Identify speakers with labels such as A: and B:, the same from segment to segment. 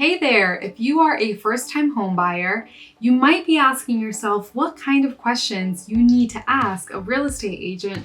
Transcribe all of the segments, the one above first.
A: Hey there! If you are a first-time home buyer, you might be asking yourself what kind of questions you need to ask a real estate agent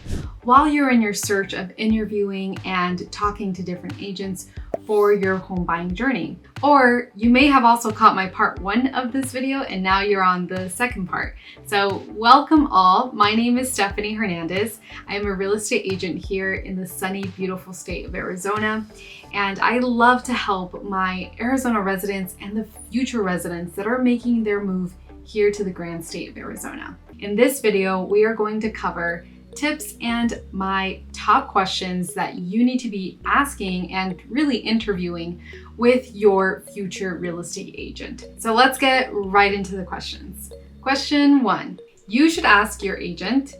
A: while you're in your search of interviewing and talking to different agents for your home buying journey. Or you may have also caught my part 1 of this video and now you're on the second part. So welcome all. My name is Stephanie Hernandez. I'm a real estate agent here in the sunny, beautiful state of Arizona. And I love to help my Arizona residents and the future residents that are making their move here to the grand state of Arizona. In this video, we are going to cover tips and my top questions that you need to be asking and really interviewing with your future real estate agent. So let's get right into the questions. Question 1, you should ask your agent,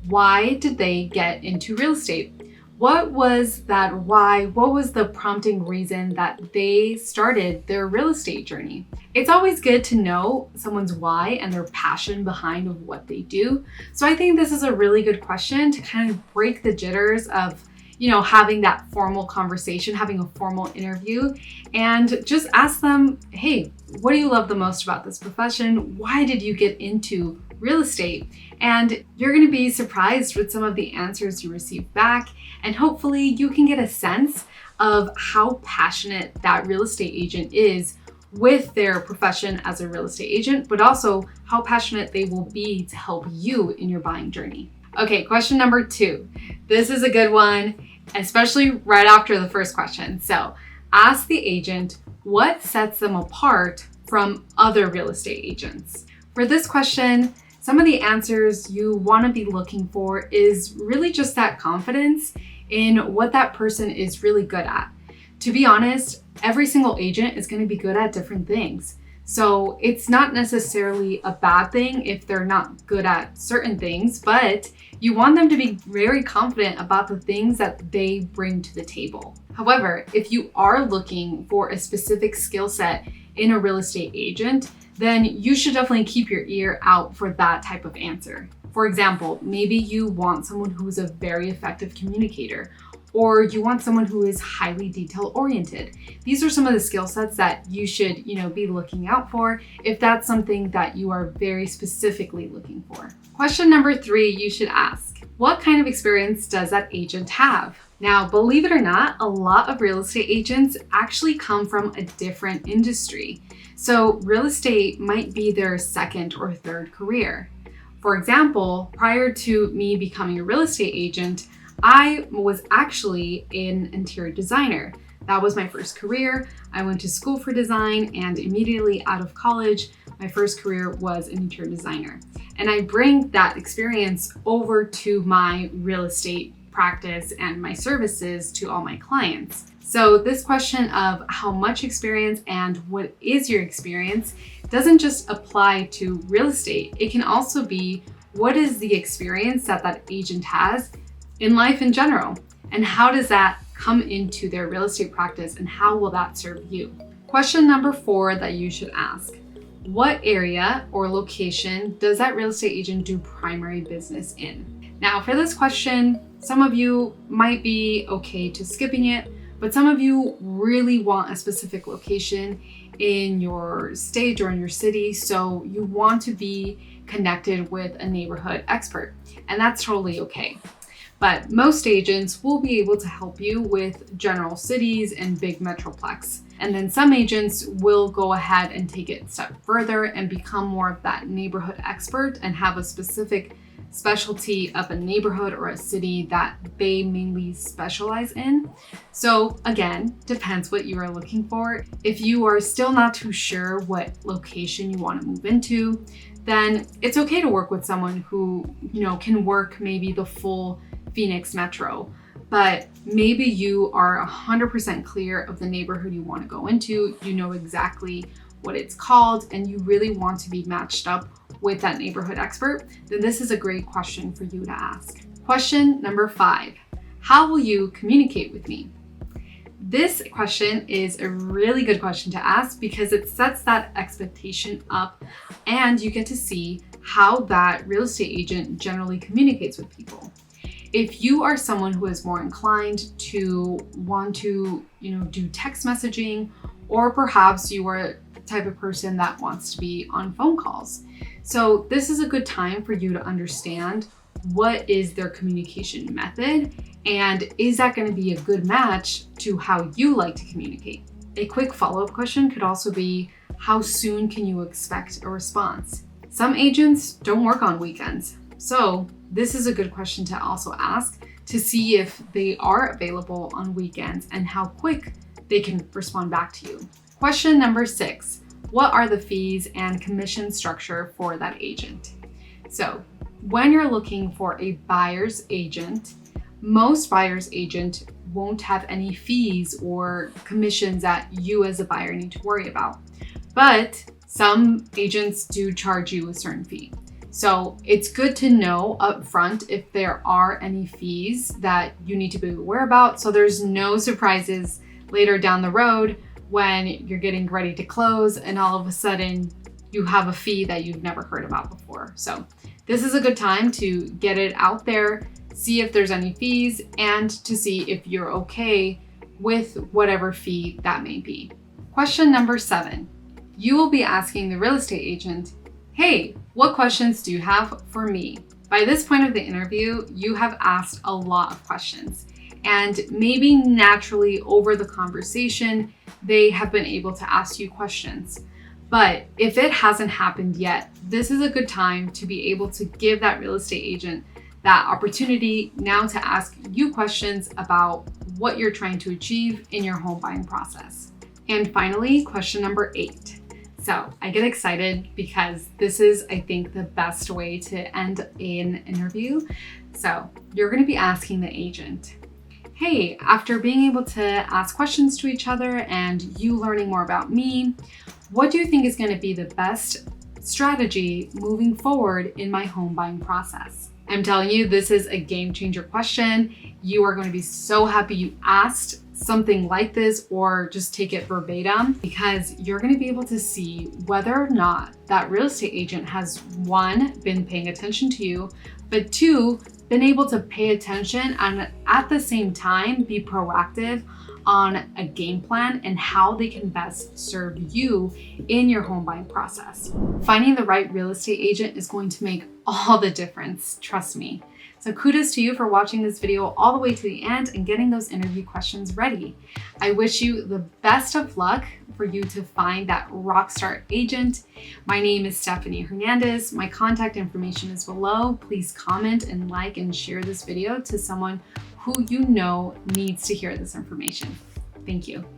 A: why did they get into real estate? What was that why? What was the prompting reason that they started their real estate journey? It's always good to know someone's why and their passion behind of what they do. So I think this is a really good question to kind of break the jitters of, having that formal conversation, having a formal interview, and just ask them, hey, what do you love the most about this profession? Why did you get into real estate? And you're going to be surprised with some of the answers you receive back. And hopefully you can get a sense of how passionate that real estate agent is with their profession as a real estate agent, but also how passionate they will be to help you in your buying journey. Okay, question number 2. This is a good one, especially right after the first question. So ask the agent what sets them apart from other real estate agents. For this question, some of the answers you want to be looking for is really just that confidence in what that person is really good at. To be honest, every single agent is going to be good at different things. So it's not necessarily a bad thing if they're not good at certain things, but you want them to be very confident about the things that they bring to the table. However, if you are looking for a specific skill set in a real estate agent, then you should definitely keep your ear out for that type of answer. For example, maybe you want someone who's a very effective communicator, or you want someone who is highly detail oriented. These are some of the skill sets that you should, be looking out for if that's something that you are very specifically looking for. Question number 3, you should ask, what kind of experience does that agent have? Now, believe it or not, a lot of real estate agents actually come from a different industry. So real estate might be their second or third career. For example, prior to me becoming a real estate agent, I was actually an interior designer. That was my first career. I went to school for design, and immediately out of college, my first career was an interior designer. And I bring that experience over to my real estate practice and my services to all my clients. So this question of how much experience and what is your experience doesn't just apply to real estate. It can also be what is the experience that that agent has in life in general, and how does that come into their real estate practice and how will that serve you? Question number 4 that you should ask, what area or location does that real estate agent do primary business in? Now for this question, some of you might be okay to skipping it, but some of you really want a specific location in your state or in your city, so you want to be connected with a neighborhood expert, and that's totally okay. But most agents will be able to help you with general cities and big metroplex. And then some agents will go ahead and take it a step further and become more of that neighborhood expert and have a specific specialty of a neighborhood or a city that they mainly specialize in. So again, depends what you are looking for. If you are still not too sure what location you want to move into, then it's okay to work with someone who, can work maybe the full Phoenix metro, but maybe you are 100% clear of the neighborhood you want to go into, you know exactly what it's called, and you really want to be matched up with that neighborhood expert, then this is a great question for you to ask. Question number 5, how will you communicate with me? This question is a really good question to ask because it sets that expectation up and you get to see how that real estate agent generally communicates with people. If you are someone who is more inclined to want to, do text messaging or perhaps you are the type of person that wants to be on phone calls. So this is a good time for you to understand what is their communication method and is that going to be a good match to how you like to communicate. A quick follow-up question could also be, how soon can you expect a response? Some agents don't work on weekends, so this is a good question to also ask to see if they are available on weekends and how quick they can respond back to you. Question number 6, what are the fees and commission structure for that agent? So when you're looking for a buyer's agent, most buyer's agent won't have any fees or commissions that you as a buyer need to worry about. But some agents do charge you a certain fee. So it's good to know upfront if there are any fees that you need to be aware about, so there's no surprises later down the road when you're getting ready to close and all of a sudden you have a fee that you've never heard about before. So this is a good time to get it out there, see if there's any fees, and to see if you're okay with whatever fee that may be. Question number 7. You will be asking the real estate agent, hey, what questions do you have for me? By this point of the interview, you have asked a lot of questions, and maybe naturally over the conversation, they have been able to ask you questions. But if it hasn't happened yet, this is a good time to be able to give that real estate agent that opportunity now to ask you questions about what you're trying to achieve in your home buying process. And finally, question number 8. So I get excited because this is, I think, the best way to end an interview. So you're going to be asking the agent, hey, after being able to ask questions to each other and you learning more about me, what do you think is going to be the best strategy moving forward in my home buying process? I'm telling you, this is a game changer question. You are going to be so happy you asked something like this, or just take it verbatim, because you're going to be able to see whether or not that real estate agent has, 1, been paying attention to you, but 2, been able to pay attention and at the same time be proactive on a game plan and how they can best serve you in your home buying process. Finding the right real estate agent is going to make all the difference, trust me. So kudos to you for watching this video all the way to the end and getting those interview questions ready. I wish you the best of luck for you to find that rockstar agent. My name is Stephanie Hernandez. My contact information is below. Please comment and like and share this video to someone who you know needs to hear this information. Thank you.